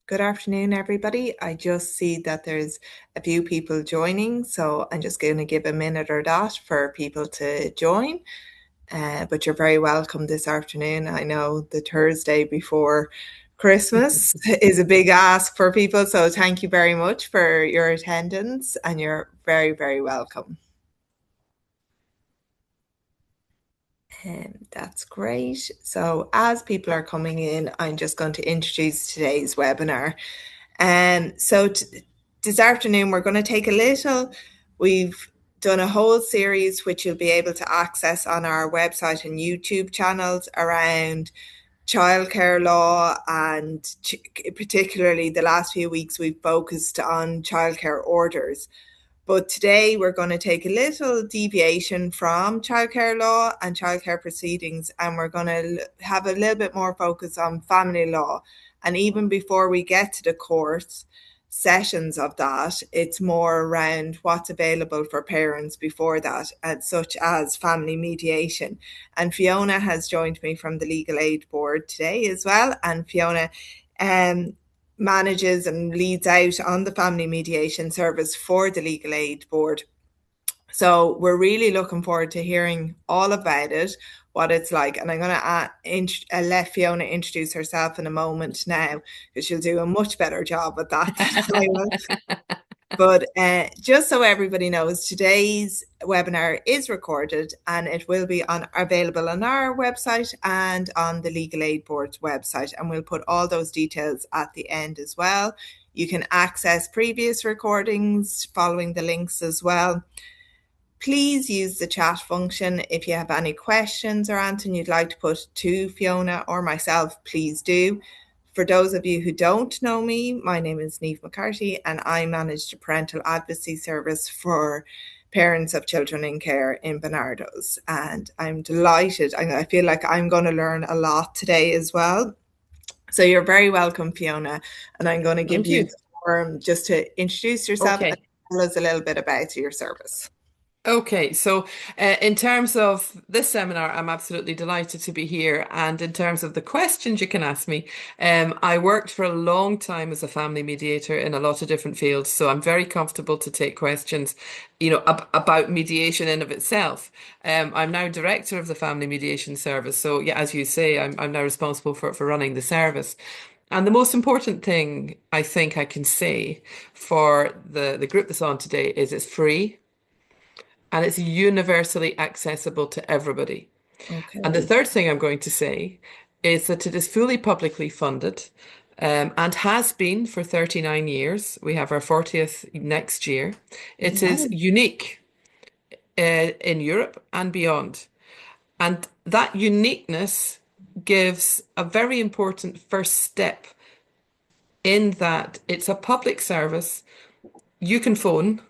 Good afternoon, everybody. I just see that there's a few people joining, so I'm just going to give a minute or that for people to join. But you're very welcome this afternoon. I know the Thursday before Christmas is a big ask for people, so thank you very much for your attendance, and you're very, very welcome. That's great. So, as people are coming in, I'm just going to introduce today's webinar. This afternoon, we're going to take a little, we've done a whole series which you'll be able to access on our website and YouTube channels around childcare law, and particularly the last few weeks, we've focused on childcare orders. But today we're going to take a little deviation from childcare law and childcare proceedings, and we're going to have a little bit more focus on family law. And even before we get to the court sessions of that, it's more around what's available for parents before that, such as family mediation. And Fiona has joined me from the Legal Aid Board today as well. And Fiona, manages and leads out on the family mediation service for the Legal Aid Board. So we're really looking forward to hearing all about it, what it's like. And I'm going to let Fiona introduce herself in a moment now, because she'll do a much better job at that than I will. But just so everybody knows, today's webinar is recorded and it will be available on our website and on the Legal Aid Board's website. And we'll put all those details at the end as well. You can access previous recordings following the links as well. Please use the chat function. If you have any questions or anything you'd like to put to Fiona or myself, please do. For those of you who don't know me, my name is Niamh McCarthy and I manage the parental advocacy service for parents of children in care in Barnardo's. And I'm delighted. I feel like I'm going to learn a lot today as well. So you're very welcome, Fiona. And I'm going to give you the forum just to introduce yourself and tell us a little bit about your service. Okay, so in terms of this seminar, I'm absolutely delighted to be here. And in terms of the questions you can ask me, I worked for a long time as a family mediator in a lot of different fields. So I'm very comfortable to take questions, about mediation in of itself. I'm now director of the Family Mediation Service. So yeah, as you say, I'm now responsible for running the service. And the most important thing I think I can say for the group that's on today is it's free. And it's universally accessible to everybody. Okay. And the third thing I'm going to say is that it is fully publicly funded, and has been for 39 years. We have our 40th next year. It is unique in Europe and beyond. And that uniqueness gives a very important first step in that it's a public service. You can phone.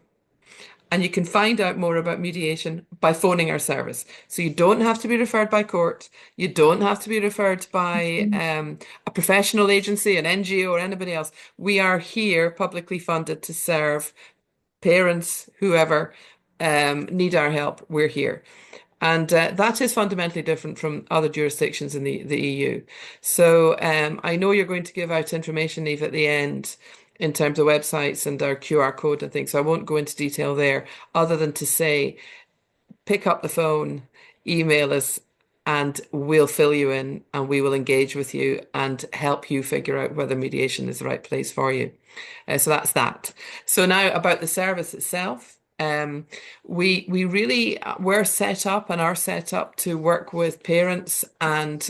And you can find out more about mediation by phoning our service. So you don't have to be referred by court. You don't have to be referred by a professional agency, an NGO, or anybody else. We are here publicly funded to serve parents, whoever need our help. We're here. And that is fundamentally different from other jurisdictions in the EU. So I know you're going to give out information, Eve, at the end in terms of websites and our QR code and things. So I won't go into detail there other than to say, pick up the phone, email us, and we'll fill you in and we will engage with you and help you figure out whether mediation is the right place for you. So that's that. So now about the service itself. We really were set up and are set up to work with parents and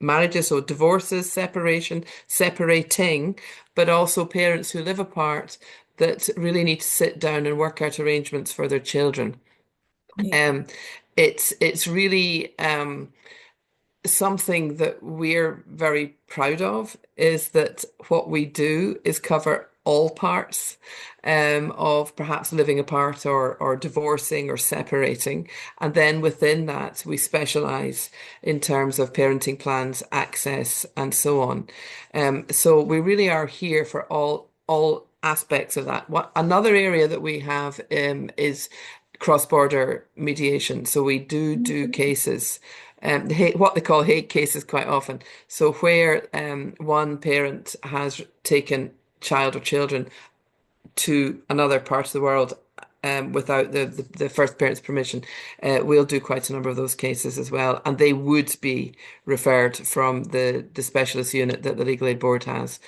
marriages, so divorces, separation, separating, but also parents who live apart that really need to sit down and work out arrangements for their children. It's really something that we're very proud of is that what we do is cover all parts of perhaps living apart or divorcing or separating. And then within that, we specialize in terms of parenting plans, access, and so on. So we really are here for all aspects of that. Another area that we have is cross-border mediation. So we do cases what they call hate cases quite often. So where one parent has taken child or children to another part of the world without the first parent's permission, we'll do quite a number of those cases as well, and they would be referred from the specialist unit that the Legal Aid Board has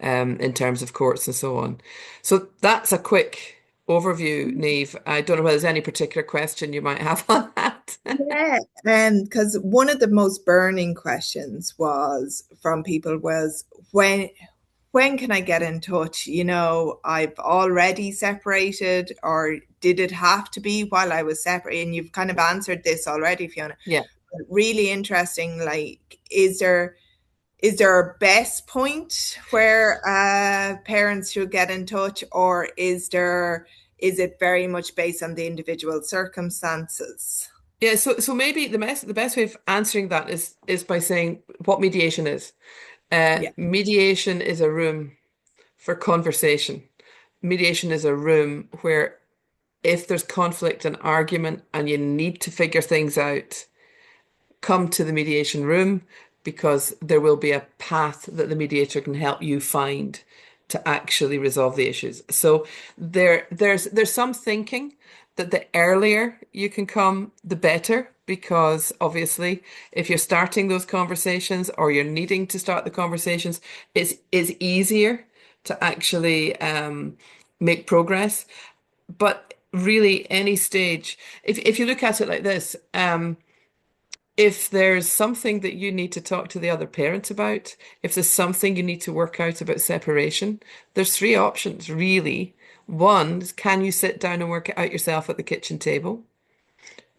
in terms of courts and so on. So that's a quick overview, Neve. I don't know whether there's any particular question you might have on that. Yeah, because one of the most burning questions was from people was when can I get in touch? I've already separated, or did it have to be while I was separated? And you've kind of answered this already, Fiona. Yeah. But really interesting, like, is there a best point where parents should get in touch, or is it very much based on the individual circumstances? Yeah, so maybe the best way of answering that is by saying what mediation is. Yeah. Mediation is a room for conversation. Mediation is a room where if there's conflict and argument and you need to figure things out, come to the mediation room because there will be a path that the mediator can help you find to actually resolve the issues. So there's some thinking that the earlier you can come, the better, because obviously if you're starting those conversations or you're needing to start the conversations, it's easier to actually make progress. But really, any stage, if you look at it like this, if there's something that you need to talk to the other parent about, if there's something you need to work out about separation, there's three options really. One is, can you sit down and work it out yourself at the kitchen table?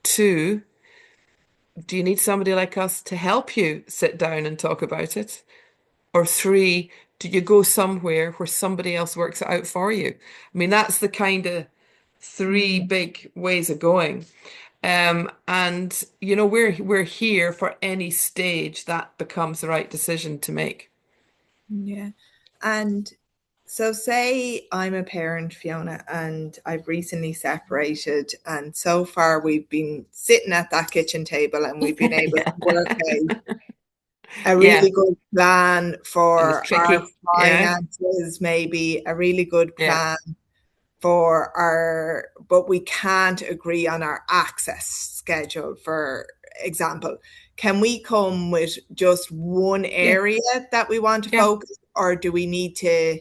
Two, do you need somebody like us to help you sit down and talk about it? Or three, do you go somewhere where somebody else works it out for you? I mean, that's the kind of three Mm, big ways of going. And we're here for any stage that becomes the right decision to make. yeah. And so, say I'm a parent, Fiona, and I've recently separated, and so far we've been sitting at that kitchen table and we've been able to Yeah. work out a Yeah. really good plan And it's for our tricky. Yeah. finances, maybe a really good Yeah. plan but we can't agree on our access schedule, for example. Can we come with just one Yeah. area that we want to Yeah. focus, or do we need to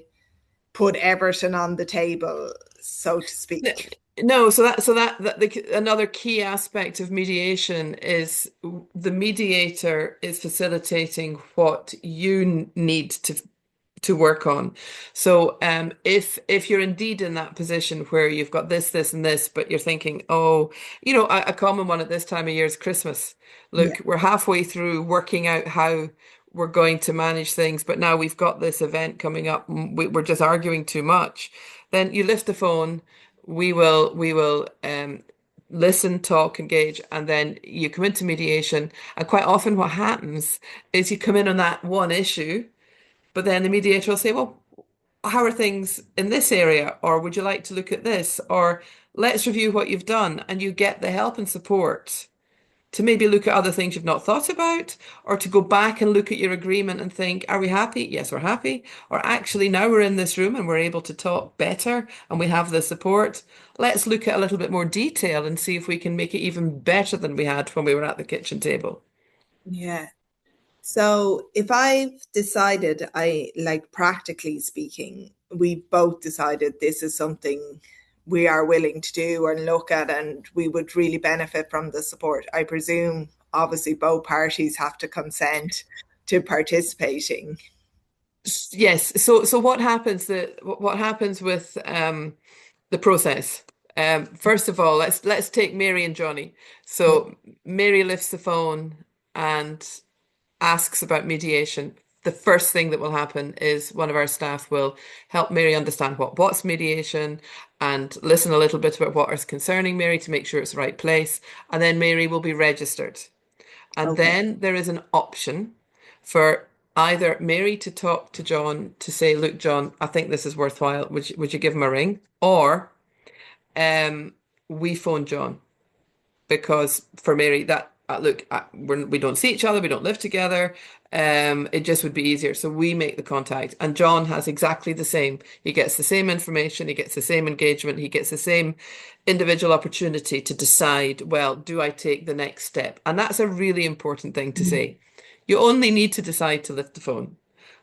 put everything on the table, so to speak? No, another key aspect of mediation is the mediator is facilitating what you need to work on. So if you're indeed in that position where you've got this, and this, but you're thinking, oh, a common one at this time of year is Christmas. Yeah. Look, we're halfway through working out how we're going to manage things, but now we've got this event coming up, and we're just arguing too much. Then you lift the phone, we will listen, talk, engage, and then you come into mediation. And quite often what happens is you come in on that one issue, but then the mediator will say, well, how are things in this area? Or would you like to look at this? Or let's review what you've done. And you get the help and support to maybe look at other things you've not thought about, or to go back and look at your agreement and think, are we happy? Yes, we're happy. Or actually, now we're in this room and we're able to talk better and we have the support. Let's look at a little bit more detail and see if we can make it even better than we had when we were at the kitchen table. Yeah. So if I've decided, like, practically speaking, we both decided this is something we are willing to do and look at, and we would really benefit from the support. I presume, obviously, both parties have to consent to participating. Yes. So what happens with the process? First of all, let's take Mary and Johnny. Yeah. So Mary lifts the phone and asks about mediation. The first thing that will happen is one of our staff will help Mary understand what's mediation and listen a little bit about what is concerning Mary to make sure it's the right place. And then Mary will be registered. And Okay. then there is an option for either Mary to talk to John to say, look, John, I think this is worthwhile. Would you give him a ring? Or um, we phone John, because for Mary, that look, we don't see each other, we don't live together. It just would be easier. So we make the contact. And John has exactly the same. He gets the same information, he gets the same engagement, he gets the same individual opportunity to decide, well, do I take the next step? And that's a really important thing to Mhm. say. You only need to decide to lift the phone.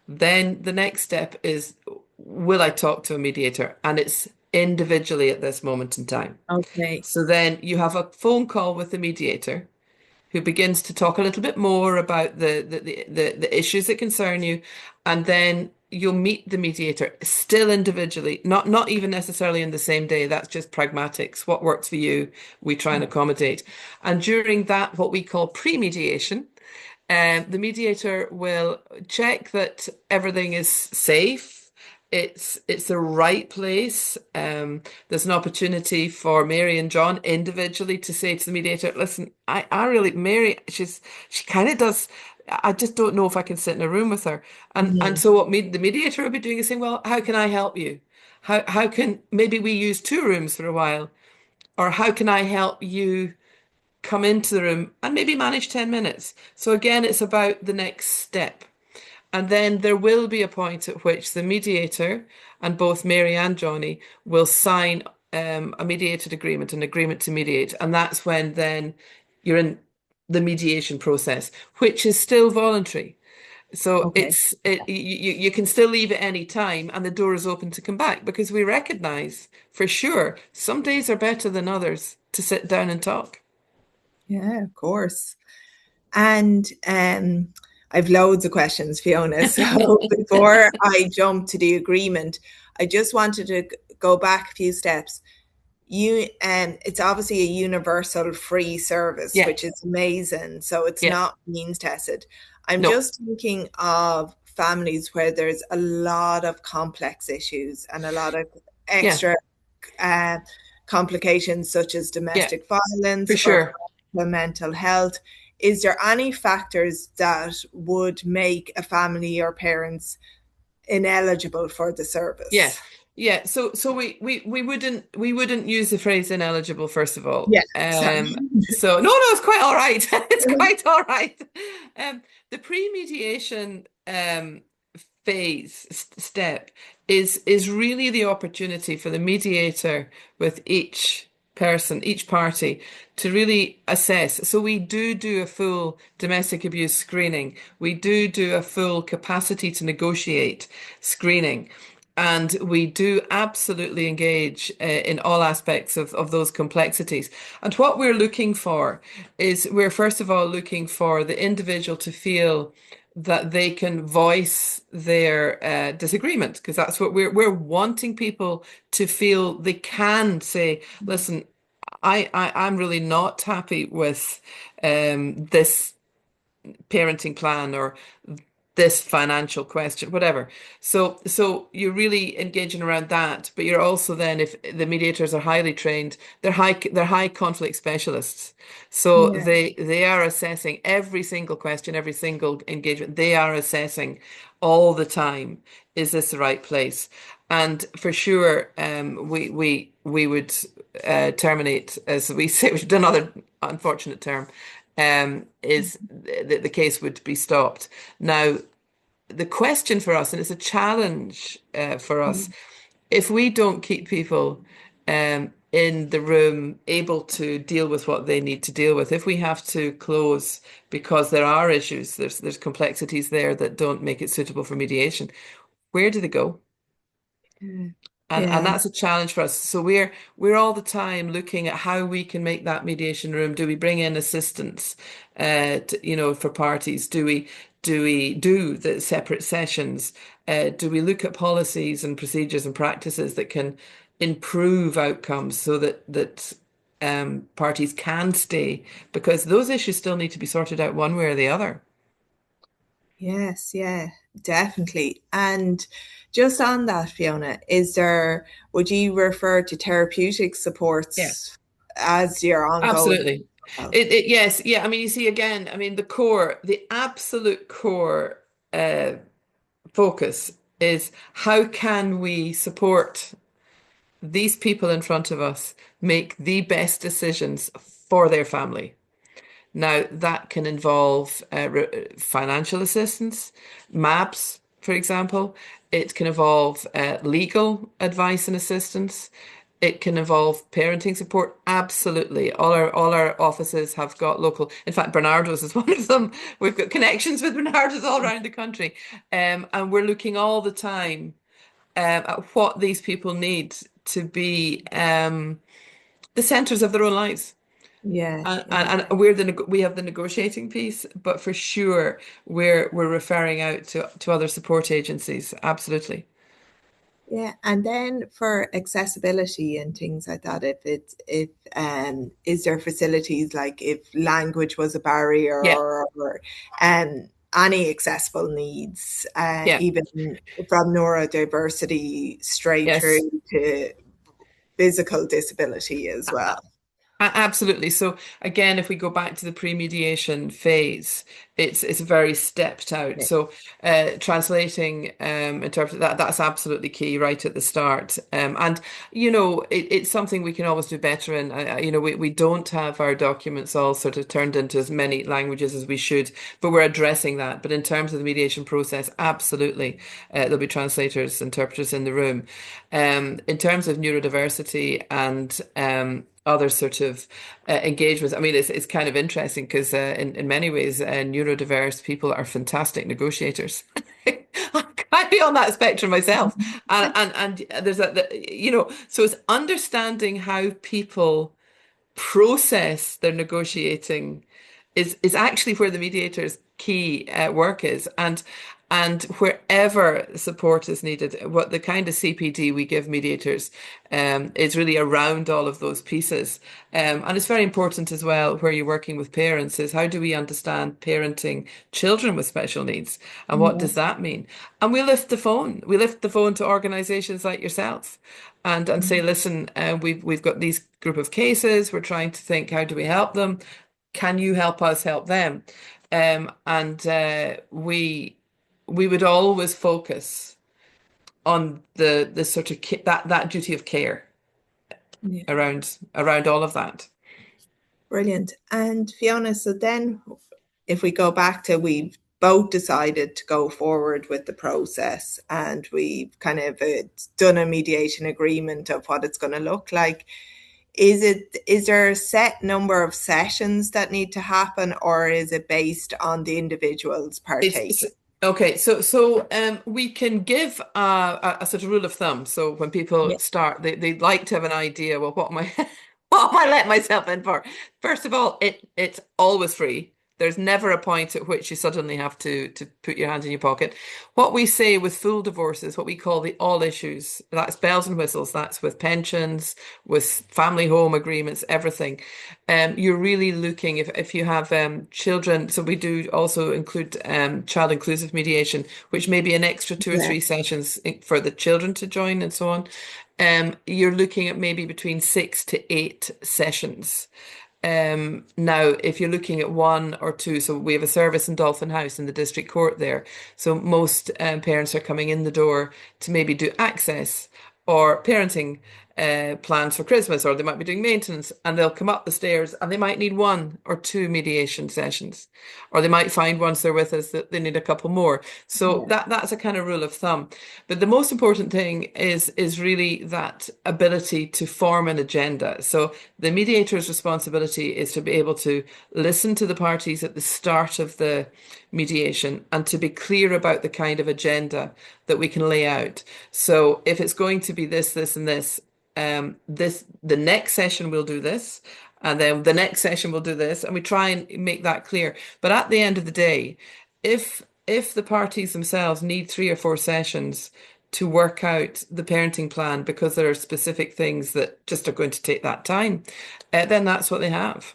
Then the next step is, will I talk to a mediator? And it's individually at this moment in time. Okay. So then you have a phone call with the mediator who begins to talk a little bit more about the issues that concern you, and then you'll meet the mediator still individually, not even necessarily in the same day. That's just pragmatics. What works for you, we try and accommodate. And during that, what we call pre-mediation, the mediator will check that everything is safe. It's the right place. There's an opportunity for Mary and John individually to say to the mediator, "Listen, I really Mary, she kind of does. I just don't know if I can sit in a room with her." And Mhm. so what the mediator will be doing is saying, "Well, how can I help you? How can maybe we use two rooms for a while, or how can I help you?" Come into the room and maybe manage 10 minutes. So again, it's about the next step. And then there will be a point at which the mediator and both Mary and Johnny will sign a mediated agreement, an agreement to mediate. And that's when then you're in the mediation process, which is still voluntary. So Okay. you can still leave at any time and the door is open to come back because we recognize for sure some days are better than others to sit down and talk. Yeah, of course. And I've loads of questions, Fiona. So before I jump to the agreement, I just wanted to go back a few steps. It's obviously a universal free service, Yeah. which is amazing. So it's Yeah. not means tested. I'm No. just thinking of families where there's a lot of complex issues and a lot of Yeah. extra uh, complications, such as Yeah. domestic For violence or sure. mental health. Is there any factors that would make a family or parents ineligible for the Yeah. service? Yeah. So we wouldn't use the phrase ineligible, first of all. Yeah, sorry. So no, it's quite all right. It's quite all right. Um, the pre-mediation step is really the opportunity for the mediator with each person, each party, to really assess. So we do a full domestic abuse screening. We do a full capacity to negotiate screening. And we do absolutely engage in all aspects of those complexities. And what we're looking for is we're first of all looking for the individual to feel that they can voice their disagreement, because that's what we're wanting people to feel they can say, listen, I'm really not happy with this parenting plan or this financial question, whatever. So you're really engaging around that, but you're also then, if the mediators are highly trained, they're high conflict specialists. So Yeah. they are assessing every single question, every single engagement. They are assessing all the time, is this the right place? And for sure, we would terminate, as we say, which is another unfortunate term, is the case would be stopped. Now, the question for us, and it's a challenge for us, if we don't keep people in the room able to deal with what they need to deal with, if we have to close because there are issues, there's complexities there that don't make it suitable for mediation, where do they go? Yeah. And Yeah. that's a challenge for us. So we're all the time looking at how we can make that mediation room. Do we bring in assistants, for parties? Do we do the separate sessions? Do we look at policies and procedures and practices that can improve outcomes so that parties can stay? Because those issues still need to be sorted out one way or the other. Yes, yeah, definitely. And just on that, Fiona, would you refer to therapeutic Yeah. supports as your ongoing Absolutely. health? Yes, yeah. I mean, you see again, I mean, the absolute core focus is how can we support these people in front of us make the best decisions for their family? Now, that can involve financial assistance, MABs, for example. It can involve legal advice and assistance. It can involve parenting support. Absolutely. All our offices have got local. In fact, Bernardo's is one of them. We've got connections with Bernardo's all around the country. And we're looking all the time at what these people need to be the centers of their own lives. Yeah, yeah. And we have the negotiating piece, but for sure we're referring out to other support agencies. Absolutely. Yeah, and then for accessibility and things like that, if is there facilities like if language was a barrier Yeah. or any accessible needs, Yeah. even from neurodiversity straight Yes. through to physical disability as well. Absolutely. So again, if we go back to the pre-mediation phase, it's very stepped out. Yeah. So translating, interpret that's absolutely key right at the start. And it's something we can always do better in. We don't have our documents all sort of turned into as many languages as we should, but we're addressing that. But in terms of the mediation process, absolutely, there'll be translators, interpreters in the room. In terms of neurodiversity and other sort of engagements. I mean, it's kind of interesting because in many ways, neurodiverse people are fantastic negotiators. I'd be on that spectrum myself, and there's so it's understanding how people process their negotiating is actually where the mediator's key work is, and wherever support is needed, what the kind of CPD we give mediators is really around all of those pieces. And it's very important as well where you're working with parents is how do we understand parenting children with special needs and what Yeah. does that mean? And we lift the phone. We lift the phone to organizations like yourself and say, listen, we've got these group of cases. We're trying to think, how do we help them? Can you help us help them? And we would always focus on the sort of that duty of care Yeah. around all of that. Brilliant. And Fiona, so then if we go back to we've both decided to go forward with the process and we've kind of done a mediation agreement of what it's going to look like. Is there a set number of sessions that need to happen or is it based on the individuals It's partaking? okay. So we can give a sort of rule of thumb. So when people Yeah. start, they like to have an idea. Well, what am I what am I letting myself in for? First of all, it's always free. There's never a point at which you suddenly have to put your hand in your pocket. What we say with full divorces, what we call the all issues, that's bells and whistles. That's with pensions, with family home agreements, everything. You're really looking if you have children. So we do also include child inclusive mediation, which may be an extra two or Yeah. three sessions for the children to join and so on. You're looking at maybe between 6 to 8 sessions. Now, if you're looking at one or two, so we have a service in Dolphin House in the district court there. So most parents are coming in the door to maybe do access or parenting plans for Christmas, or they might be doing maintenance and they'll come up the stairs and they might need one or two mediation sessions, or they might find once they're with us that they need a couple more. So Yeah. that's a kind of rule of thumb. But the most important thing is really that ability to form an agenda. So the mediator's responsibility is to be able to listen to the parties at the start of the mediation and to be clear about the kind of agenda that we can lay out. So if it's going to be this, this, and this, the next session we'll do this, and then the next session we'll do this, and we try and make that clear. But at the end of the day, if the parties themselves need 3 or 4 sessions to work out the parenting plan because there are specific things that just are going to take that time, then that's what they have.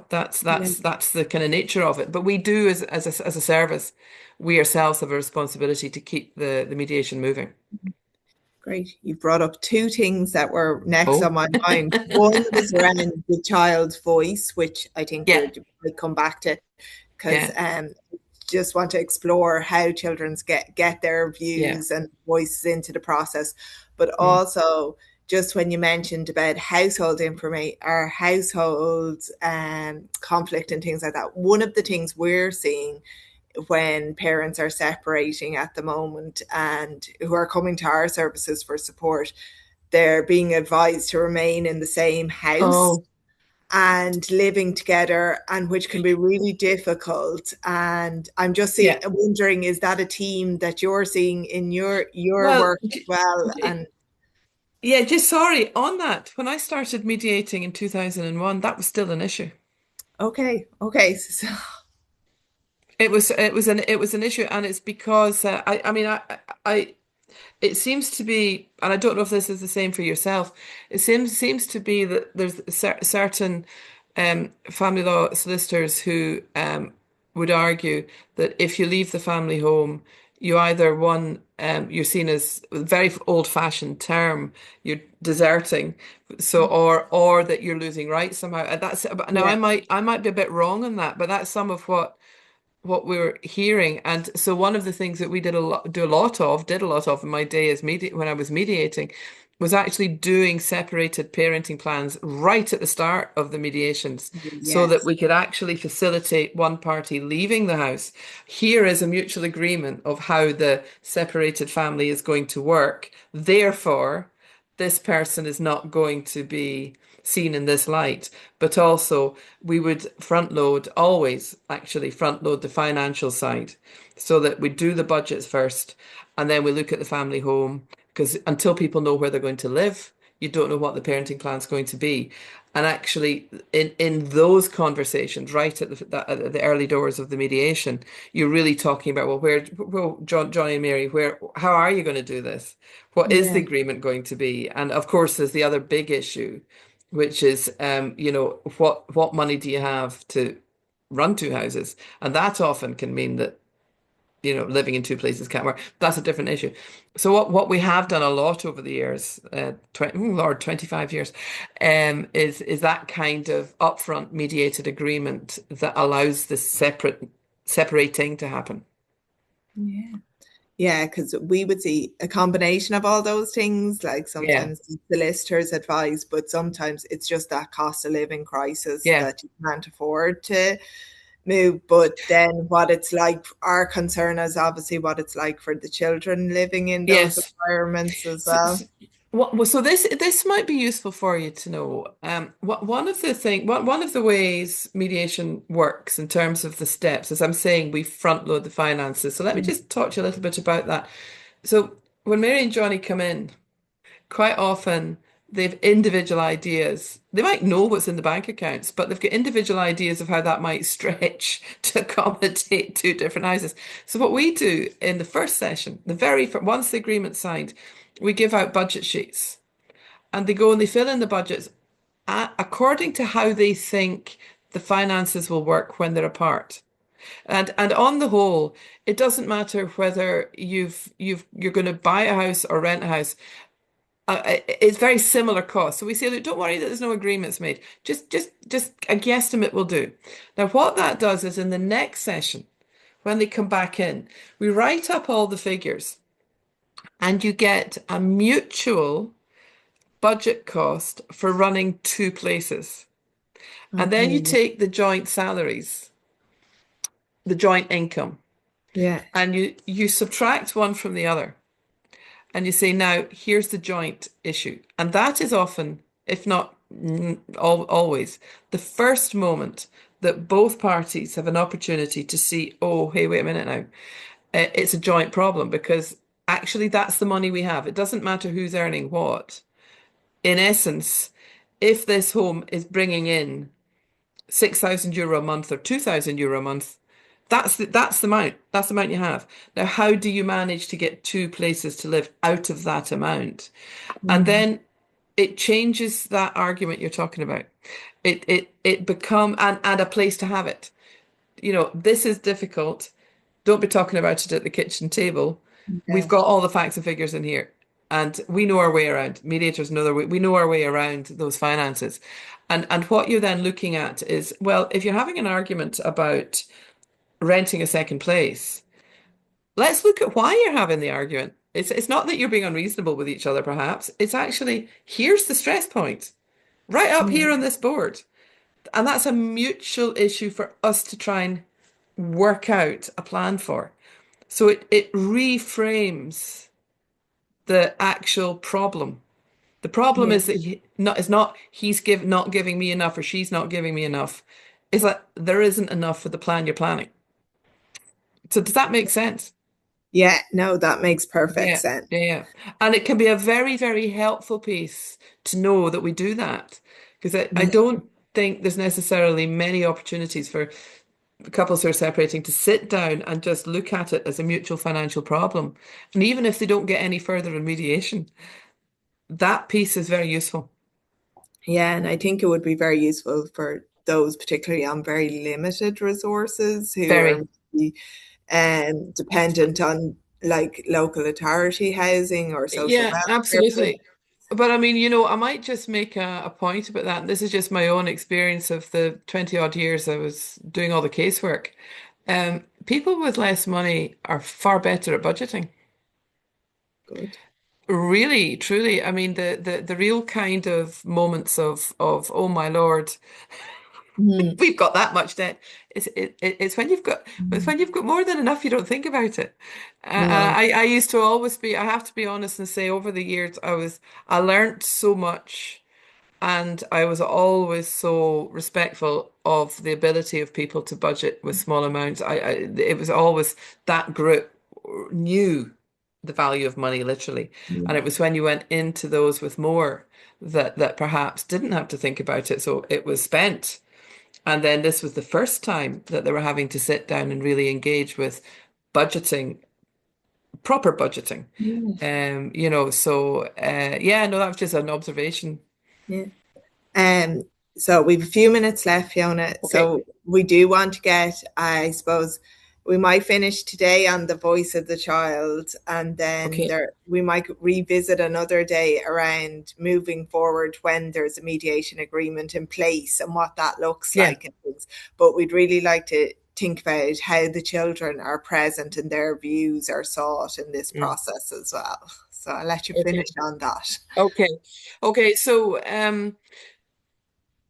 That's Yeah. that's the kind of nature of it. But we do as a service, we ourselves have a responsibility to keep the mediation moving. Great. You brought up two things that were next on Oh, my mind. One was around the child's voice, which I think yeah, we'll come back to because yeah, just want to explore how children get their yeah. views and voices into the process, but Mm, also just when you mentioned about household information or household conflict and things like that, one of the things we're seeing when parents are separating at the moment and who are coming to our services for support, they're being advised to remain in the same house Oh, and living together, and which can be really difficult. And I'm just yeah. wondering, is that a theme that you're seeing in your Well, work as well? And yeah, just sorry on that. When I started mediating in 2001, that was still an issue. okay, so, It was an issue, and it's because I mean I it seems to be, and I don't know if this is the same for yourself. It seems to be that there's certain family law solicitors who would argue that if you leave the family home, you either one you're seen as a very old-fashioned term, you're deserting, so or that you're losing rights somehow. And that's now yeah, I might be a bit wrong on that, but that's some of what we're hearing. And so one of the things that we did a lot of in my day as when I was mediating was actually doing separated parenting plans right at the start of the mediations so that yes, we could actually facilitate one party leaving the house. Here is a mutual agreement of how the separated family is going to work. Therefore, this person is not going to be seen in this light. But also, we would always actually front load the financial side so that we do the budgets first and then we look at the family home. Because until people know where they're going to live, you don't know what the parenting plan is going to be. And actually, in those conversations, right at the early doors of the mediation, you're really talking about, well, Johnny and Mary, how are you going to do this? What is the yeah, agreement going to be? And of course, there's the other big issue, which is, what money do you have to run two houses? And that often can mean that living in two places can't work. That's a different issue. So what we have done a lot over the years, 25 years, is that kind of upfront mediated agreement that allows the separating to happen. yeah. Yeah, because we would see a combination of all those things. Like Yeah, sometimes the solicitors advise, but sometimes it's just that cost of living crisis yeah, that you can't afford to move. But then what it's like, our concern is obviously what it's like for the children living in those yes. environments as So, well. so, so this might be useful for you to know. One of the ways mediation works in terms of the steps, as I'm saying, we front load the finances. So let me just talk to you a little bit about that. So when Mary and Johnny come in, quite often they've individual ideas. They might know what's in the bank accounts, but they've got individual ideas of how that might stretch to accommodate two different houses. So what we do in the first session, once the agreement's signed, we give out budget sheets and they go and they fill in the budgets according to how they think the finances will work when they're apart. And on the whole, it doesn't matter whether you're going to buy a house or rent a house. It's very similar cost. So we say, look, don't worry that there's no agreements made. Just a guesstimate will do. Now, what that does is in the next session, when they come back in, we write up all the figures and you get a mutual budget cost for running two places. And then you Okay. take the joint salaries, the joint income, Yeah. and you subtract one from the other. And you say, now, here's the joint issue. And that is often, if not always, the first moment that both parties have an opportunity to see, oh, hey, wait a minute now. It's a joint problem because actually that's the money we have. It doesn't matter who's earning what. In essence, if this home is bringing in €6,000 a month or €2,000 a month, that's the amount. That's the amount you have. Now, how do you manage to get two places to live out of that amount? And Mhm. then it changes that argument you're talking about. It become and a place to have it. This is difficult. Don't be talking about it at the kitchen table. We've Okay. got all the facts and figures in here, and we know our way around. Mediators know their way. We know our way around those finances. And what you're then looking at is, well, if you're having an argument about renting a second place, let's look at why you're having the argument. It's not that you're being unreasonable with each other, perhaps. It's actually, here's the stress point, right up Yeah. here on this board. And that's a mutual issue for us to try and work out a plan for. So it reframes the actual problem. The problem Yeah. is that it's not not giving me enough or she's not giving me enough. It's like there isn't enough for the plan you're planning. So does that make sense? Yeah, no, that makes perfect Yeah, sense. yeah, yeah. And it can be a very, very helpful piece to know that we do that. Because I Yeah. don't think there's necessarily many opportunities for couples who are separating to sit down and just look at it as a mutual financial problem. And even if they don't get any further in mediation, that piece is very useful. Yeah, and I think it would be very useful for those particularly on very limited resources who are Very. maybe dependent on like local authority housing or social Yeah, welfare absolutely. But I mean, I might just make a point about that. And this is just my own experience of the 20 odd years I was doing all the casework. People with less money are far better at budgeting. good. Really, truly. I mean, the real kind of moments of oh my Lord, Mm. we've got that much debt. It's when you've got more than enough, you don't think about it. No. I used to always be. I have to be honest and say, over the years, I learned so much, and I was always so respectful of the ability of people to budget with small amounts. It was always that group knew the value of money, literally, and it was when you went into those with more that perhaps didn't have to think about it, so it was spent. And then this was the first time that they were having to sit down and really engage with budgeting, proper budgeting. Yeah. Yeah, no, that was just an observation. Yeah. Um, so we've a few minutes left, Fiona. Okay, So we do want to get, I suppose, we might finish today on the voice of the child, and then okay, there we might revisit another day around moving forward when there's a mediation agreement in place and what that looks yeah, like and things. But we'd really like to think about how the children are present and their views are sought in this mm, process as well. So I'll let you okay, finish on that. okay, okay. So,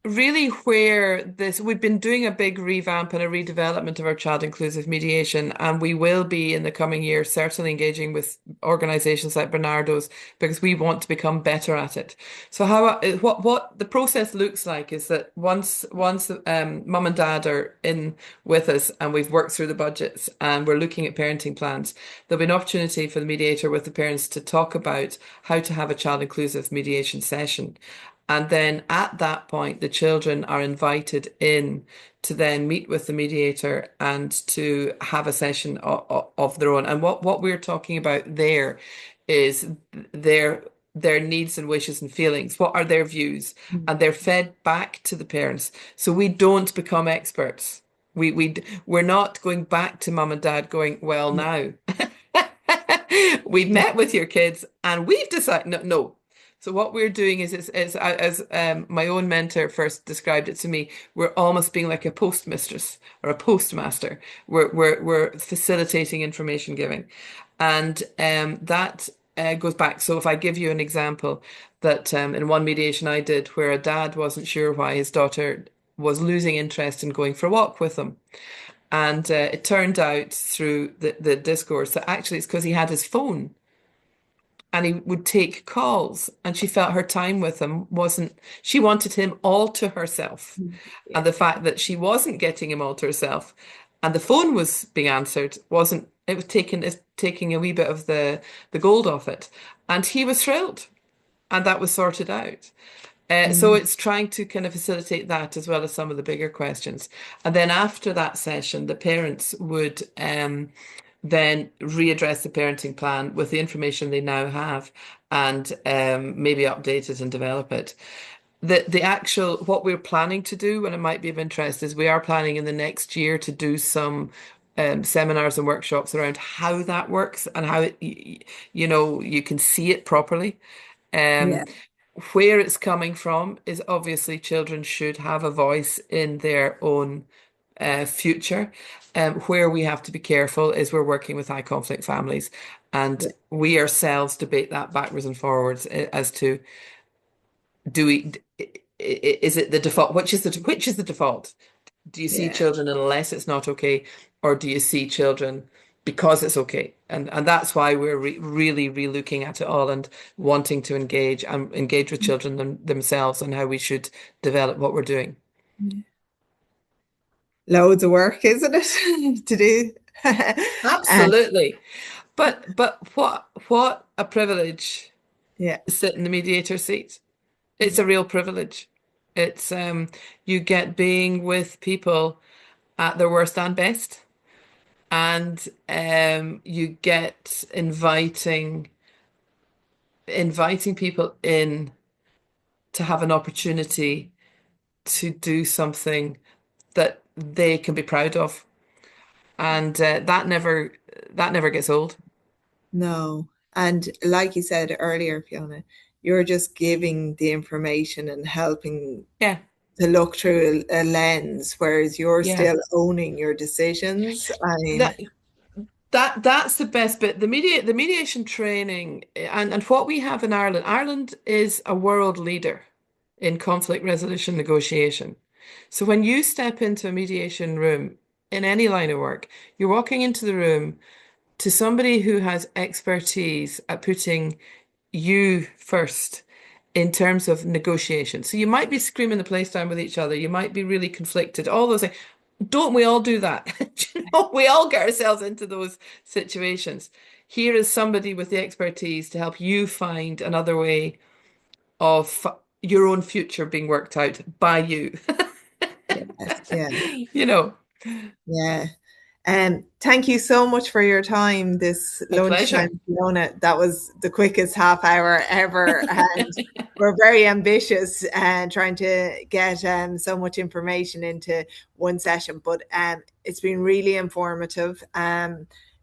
really where this we've been doing a big revamp and a redevelopment of our child inclusive mediation, and we will be in the coming years certainly engaging with organizations like Bernardo's because we want to become better at it. So what the process looks like is that once mum and dad are in with us and we've worked through the budgets and we're looking at parenting plans, there'll be an opportunity for the mediator with the parents to talk about how to have a child inclusive mediation session. And then at that point, the children are invited in to then meet with the mediator and to have a session of their own. And what we're talking about there is their needs and wishes and feelings. What are their views? And they're fed back to the parents. So we don't become experts. We're not going back to mum and dad going, well, now we've met with your kids and we've decided no, no. So what we're doing is as my own mentor first described it to me, we're almost being like a postmistress or a postmaster. We're facilitating information giving, and that goes back. So if I give you an example, that in one mediation I did where a dad wasn't sure why his daughter was losing interest in going for a walk with him. And it turned out through the discourse that actually it's because he had his phone and he would take calls and she felt her time with him wasn't, she wanted him all to herself. Yeah. And the fact that she wasn't getting him all to herself and the phone was being answered wasn't, it was taking a wee bit of the gold off it. And he was thrilled and that was sorted out. So Mm. it's trying to kind of facilitate that as well as some of the bigger questions. And then after that session, the parents would then readdress the parenting plan with the information they now have and maybe update it and develop it. The actual what we're planning to do, and it might be of interest, is we are planning in the next year to do some seminars and workshops around how that works and how you can see it properly. Yeah. Um, where it's coming from is obviously children should have a voice in their own future. Where we have to be careful is we're working with high conflict families, and Yeah. we ourselves debate that backwards and forwards as to do we is it the default? Which is the default? Do you see Yeah. children unless it's not okay, or do you see children because it's okay? And that's why we're really re-looking at it all and wanting to engage with children themselves and how we should develop what we're doing. Loads of work, isn't it, to do? And Absolutely. But what a privilege yeah, to sit in the mediator seat. It's a real privilege. It's you get being with people at their worst and best, and you get inviting people in to have an opportunity to do something that they can be proud of, and that never gets old. no. And like you said earlier, Fiona, you're just giving the information and helping Yeah, to look through a lens, whereas you're yeah. still owning your decisions. I mean, That that's the best bit. The mediation training and what we have in Ireland. Ireland is a world leader in conflict resolution negotiation. So when you step into a mediation room in any line of work, you're walking into the room to somebody who has expertise at putting you first in terms of negotiation. So you might be screaming the place down with each other. You might be really conflicted. All those things. Don't we all do that? We all get ourselves into those situations. Here is somebody with the expertise to help you find another way of your own future being worked out by you. yes, yeah, You know, yeah. Thank you so much for your time this my pleasure. lunchtime, Fiona. That was the quickest half hour ever. And we're very ambitious and trying to get so much information into one session, but it's been really informative.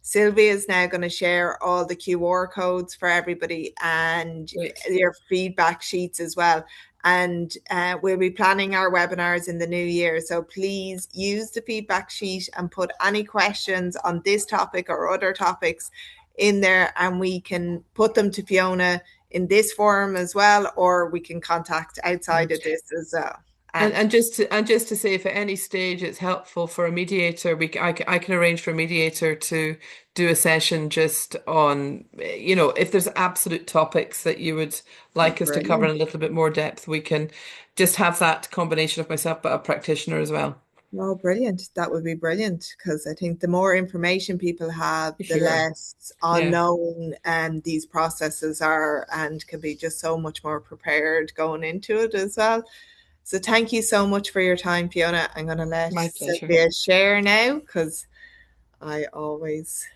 Sylvia is now going to share all the QR codes for everybody and Great. your feedback sheets as well. And we'll be planning our webinars in the new year. So please use the feedback sheet and put any questions on this topic or other topics in there, and we can put them to Fiona in this forum as well, or we can contact outside of this as well. And And and just to say, if at any stage it's helpful for a mediator, I can arrange for a mediator to do a session just on, if there's absolute topics that you would like us to cover in brilliant. a little bit more depth, we can just have that combination of myself but a practitioner as well. Oh, brilliant. That would be brilliant because I think the more information people have, the Sure. less Yeah. unknown these processes are and can be just so much more prepared going into it as well. So thank you so much for your time, Fiona. I'm going to let My pleasure. Sylvia share now because I always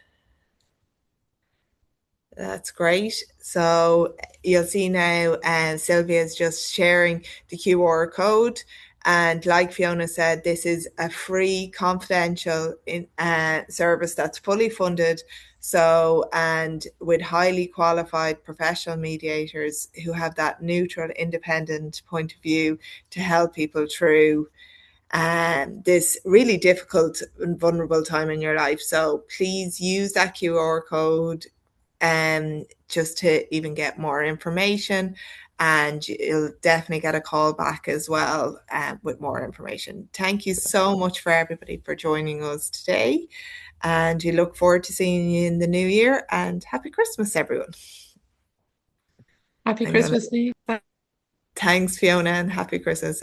that's great. So you'll see now, Sylvia is just sharing the QR code. And like Fiona said, this is a free, confidential service that's fully funded. So, and with highly qualified professional mediators who have that neutral, independent point of view to help people through this really difficult and vulnerable time in your life. So please use that QR code just to even get more information. And you'll definitely get a call back as well with more information. Thank you so much for everybody for joining us today. And we look forward to seeing you in the new year. And happy Christmas, everyone. Happy I'm gonna Christmas, Lee. thanks, Fiona, and happy Christmas.